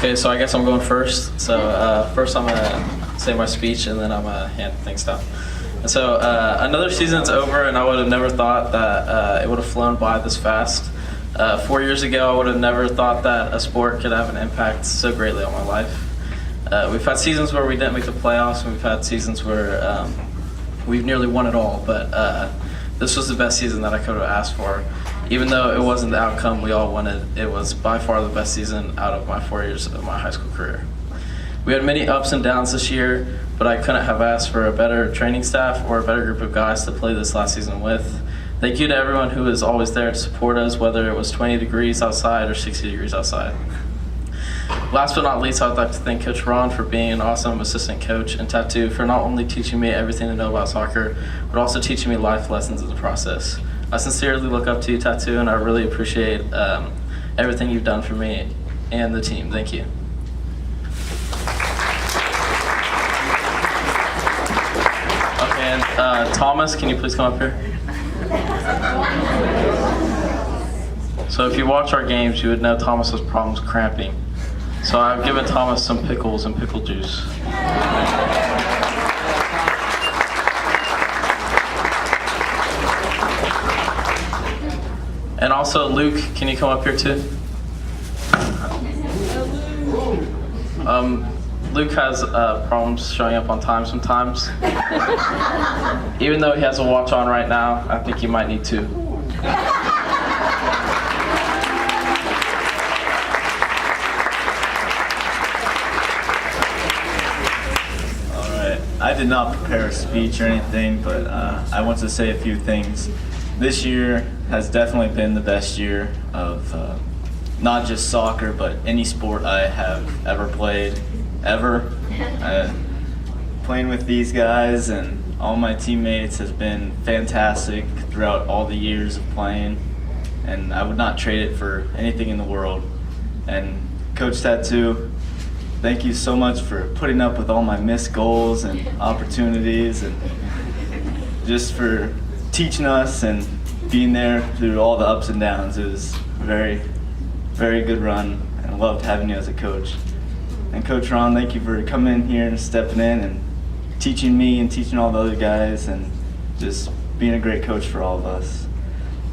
Okay, so I guess I'm going first. So first I'm gonna say my speech and then I'm gonna hand things down. And so another season's over, and I would have never thought that it would have flown by this fast. 4 years ago, I would have never thought that a sport could have an impact so greatly on my life. We've had seasons where we didn't make the playoffs, and we've had seasons where we've nearly won it all, but this was the best season that I could have asked for. Even though it wasn't the outcome we all wanted, it was by far the best season out of my 4 years of my high school career. We had many ups and downs this year, but I couldn't have asked for a better training staff or a better group of guys to play this last season with. Thank you to everyone who was always there to support us, whether it was 20 degrees outside or 60 degrees outside. Last but not least, I'd like to thank Coach Ron for being an awesome assistant coach, and Tattoo for not only teaching me everything to know about soccer, but also teaching me life lessons in the process. I sincerely look up to you, Tattoo, and I really appreciate everything you've done for me and the team. Thank you. Okay, and Thomas, can you please come up here? So if you watch our games, you would know Thomas has problems cramping. So I've given Thomas some pickles and pickle juice. And also, Luke, can you come up here too? Luke has problems showing up on time sometimes. Even though he has a watch on right now, I think he might need to. All right. I did not prepare a speech or anything, but I want to say a few things. This year has definitely been the best year of not just soccer, but any sport I have ever played, ever. Playing with these guys and all my teammates has been fantastic throughout all the years of playing, and I would not trade it for anything in the world. And Coach Tattoo, thank you so much for putting up with all my missed goals and opportunities, and just for teaching us and being there through all the ups and downs. It was a very, very good run, and I loved having you as a coach. And Coach Ron, thank you for coming in here and stepping in and teaching me and teaching all the other guys, and just being a great coach for all of us.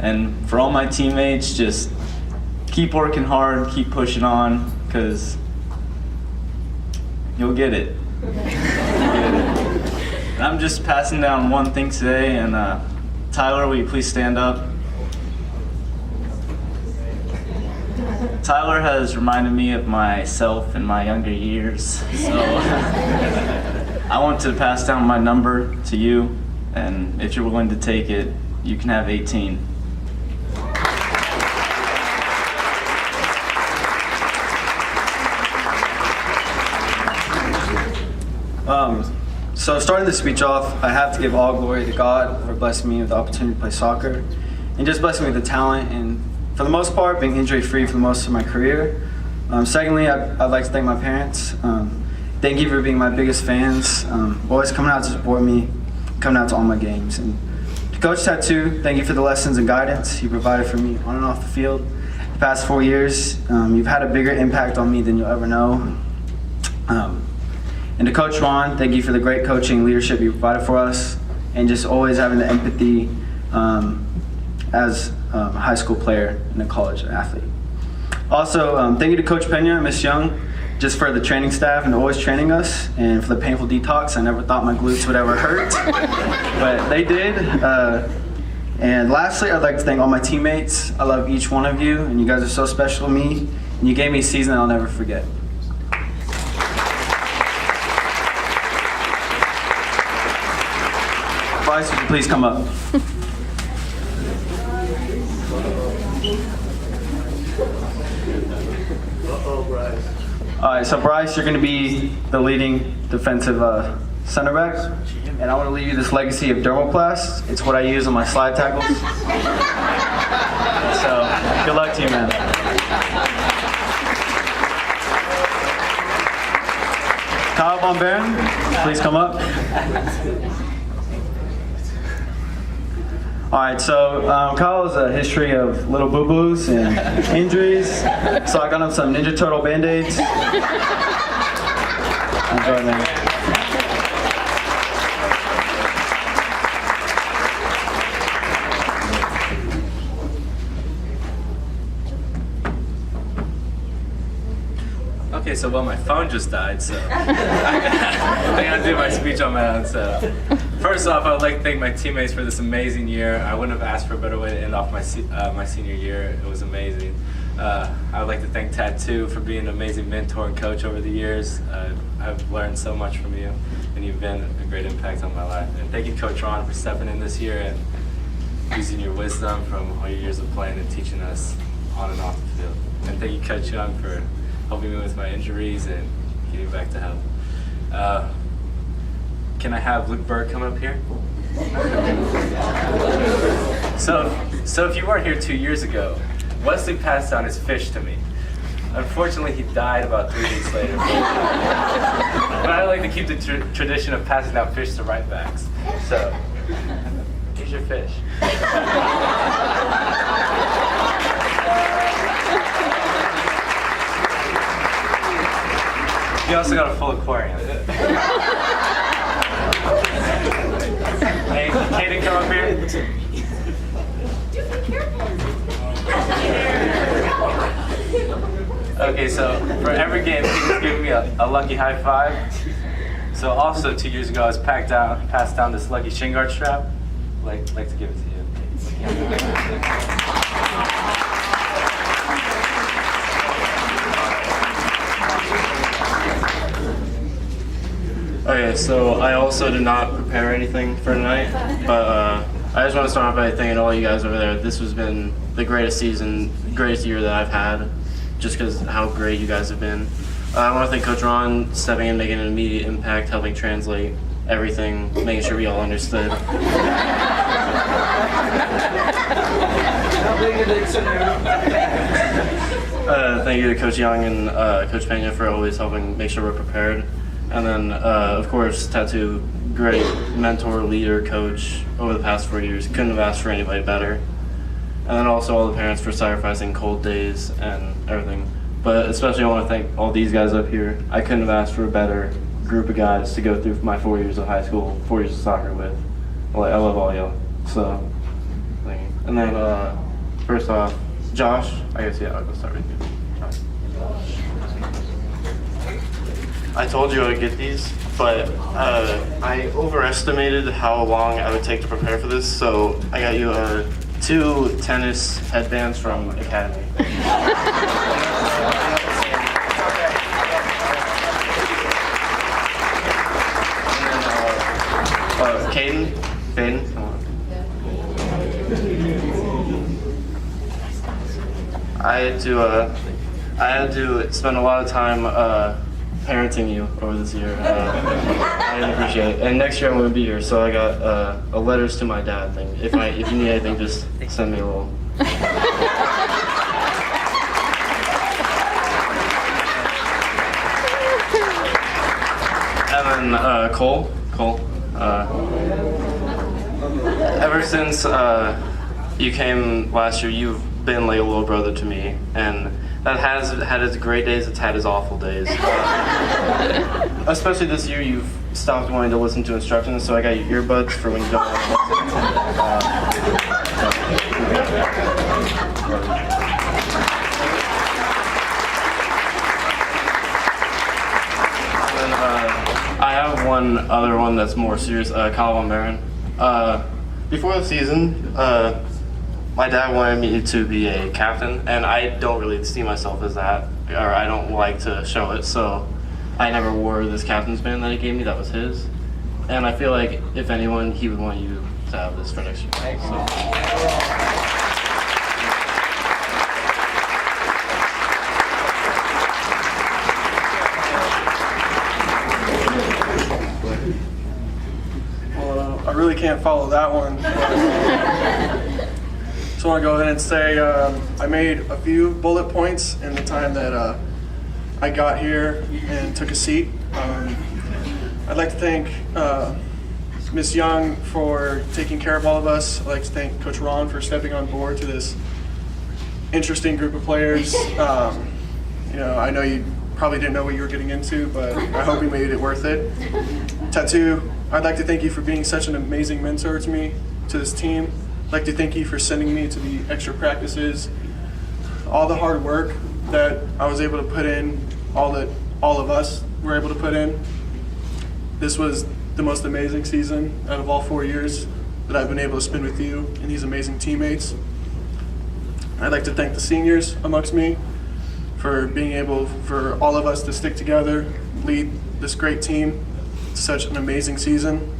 And for all my teammates, just keep working hard, keep pushing on, because you'll get it. You'll get it. And I'm just passing down one thing today, and Tyler, will you please stand up? Tyler has reminded me of myself in my younger years, so I want to pass down my number to you, and if you're willing to take it, you can have 18. So starting the speech off, I have to give all glory to God for blessing me with the opportunity to play soccer, and just blessing me with the talent, and for the most part, being injury-free for most of my career. Secondly, I'd like to thank my parents. Thank you for being my biggest fans, always coming out to support me, coming out to all my games. And to Coach Tattoo, thank you for the lessons and guidance you provided for me on and off the field. The past 4 years, you've had a bigger impact on me than you'll ever know. And to Coach Ron, thank you for the great coaching and leadership you provided for us, and just always having the empathy as a high school player and a college athlete. Also, thank you to Coach Pena and Miss Young, just for the training staff and always training us, and for the painful detox. I never thought my glutes would ever hurt, but they did. And lastly, I'd like to thank all my teammates. I love each one of you, and you guys are so special to me, and you gave me a season I'll never forget. Bryce, would you please come up? All right, so Bryce, you're going to be the leading defensive center back, and I want to leave you this legacy of dermoplast. It's what I use on my slide tackles. So good luck to you, man. Kyle Von Baron, please come up. All right, so Kyle has a history of little boo-boos and injuries, so I got him some Ninja Turtle Band-Aids. Enjoy, man. Okay, so well, my phone just died, so I gotta do my speech on my own. So, first off, I would like to thank my teammates for this amazing year. I wouldn't have asked for a better way to end off my senior year. It was amazing. I would like to thank Tattoo for being an amazing mentor and coach over the years. I've learned so much from you, and you've been a great impact on my life. And thank you, Coach Ron, for stepping in this year and using your wisdom from all your years of playing and teaching us on and off the field. And thank you, Coach Young, for helping me with my injuries and getting back to health. Can I have Luke Berg come up here? So if you weren't here 2 years ago, Wesley passed down his fish to me. Unfortunately, he died about 3 weeks later. But I like to keep the tradition of passing down fish to right backs. So, here's your fish. You also got a full aquarium. Hey, Kaden, come up here. Dude, be careful. Okay, so for every game, Kaden's giving me a lucky high five. So also 2 years ago, I was passed down this lucky shin guard strap. Like to give it to you. Okay, so I also did not prepare anything for tonight, but I just want to start off by thanking all you guys over there. This has been the greatest season, greatest year that I've had, just because how great you guys have been. I want to thank Coach Ron stepping in, making an immediate impact, helping translate everything, making sure we all understood. Thank you to Coach Young and Coach Pena for always helping make sure we're prepared. And then, of course, Tattoo, great mentor, leader, coach over the past 4 years. Couldn't have asked for anybody better. And then also all the parents for sacrificing cold days and everything. But especially I want to thank all these guys up here. I couldn't have asked for a better group of guys to go through my 4 years of high school, 4 years of soccer with. I love all y'all. So, thank you. And then, first off, Josh, I guess, yeah, I'll go start with you. Josh. I told you I would get these, but I overestimated how long I would take to prepare for this, so I got you 2 tennis headbands from Academy. Caden, come on. I had to spend a lot of time parenting you over this year. I appreciate it. And next year I'm going to be here, so I got a letters to my dad thing. If you need anything, just send me a little. And then Cole. Ever since you came last year, you've been like a little brother to me, and that has had its great days, it's had its awful days. Especially this year, you've stopped wanting to listen to instructions, so I got your earbuds for when you don't want to listen. And then I have one other one that's more serious, Kyle Von Baron. Before the season, my dad wanted me to be a captain, and I don't really see myself as that, or I don't like to show it, so I never wore this captain's band that he gave me. That was his. And I feel like, if anyone, he would want you to have this for next year. So. I really can't follow that one. Just want to go ahead and say I made a few bullet points in the time that I got here and took a seat. I'd like to thank Ms. Young for taking care of all of us. I'd like to thank Coach Ron for stepping on board to this interesting group of players. I know you probably didn't know what you were getting into, but I hope you made it worth it. Tattoo, I'd like to thank you for being such an amazing mentor to me, to this team. I'd like to thank you for sending me to the extra practices, all the hard work that I was able to put in, all that all of us were able to put in. This was the most amazing season out of all 4 years that I've been able to spend with you and these amazing teammates. I'd like to thank the seniors amongst me for being able for all of us to stick together, lead this great team to such an amazing season.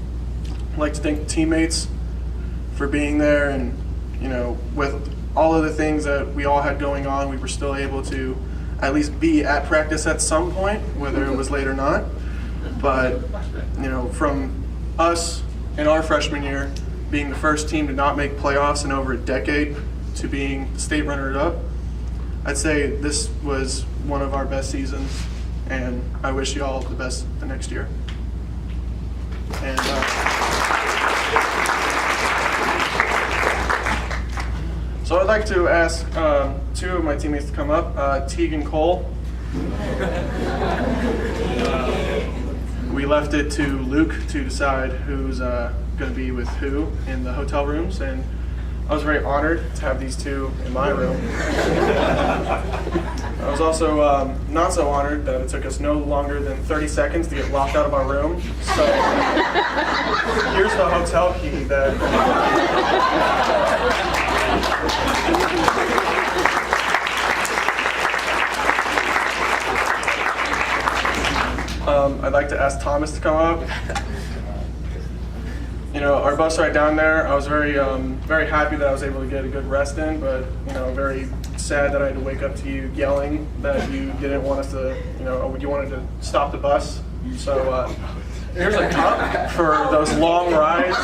I'd like to thank the teammates for being there, and with all of the things that we all had going on, we were still able to at least be at practice at some point, whether it was late or not. But from us in our freshman year, being the first team to not make playoffs in over a decade, to being state runner-up, I'd say this was one of our best seasons, and I wish you all the best the next year. And so I'd like to ask two of my teammates to come up. Teague and Cole. We left it to Luke to decide who's going to be with who in the hotel rooms, and I was very honored to have these two in my room. I was also not so honored that it took us no longer than 30 seconds to get locked out of our room. So here's the hotel key that I'd like to ask Thomas to come up. Our bus ride down there, I was very happy that I was able to get a good rest in, but very sad that I had to wake up to you yelling that you didn't want us to, you wanted to stop the bus. So here's a cup for those long rides.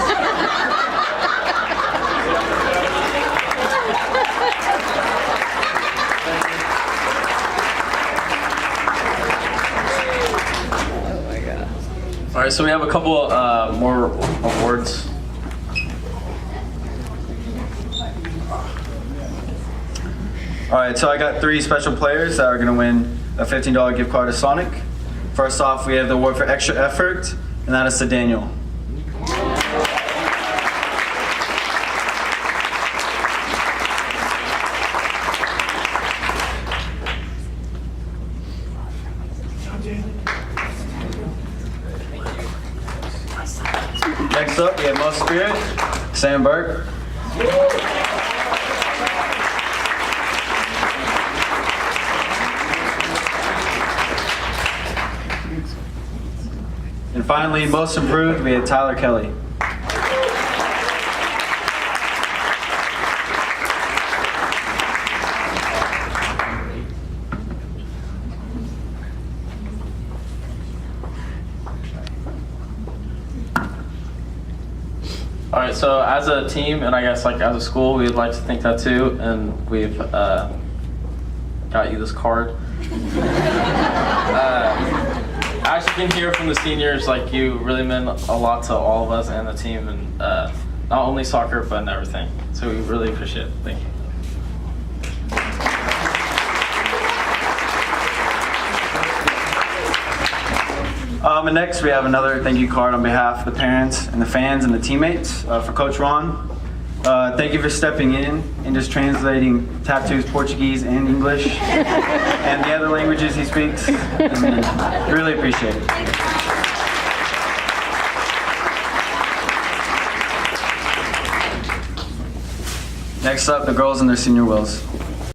All right, so we have a couple more awards. All right, so I got 3 special players that are going to win a $15 gift card to Sonic. First off, we have the award for extra effort, and that is to Daniel. Next up, we have Most Spirit, Sam Burke. And finally, Most Improved, we have Tyler Kelly. All right, so as a team, and I guess like as a school, we'd like to thank Tattoo, and we've got you this card. As you can hear from the seniors, like you really meant a lot to all of us and the team, and not only soccer but in everything. So we really appreciate it. Thank you. And next, we have another thank you card on behalf of the parents and the fans and the teammates for Coach Ron. Thank you for stepping in and just translating Tattoo's Portuguese and English and the other languages he speaks. And really appreciate it. Next up, the girls and their senior wills.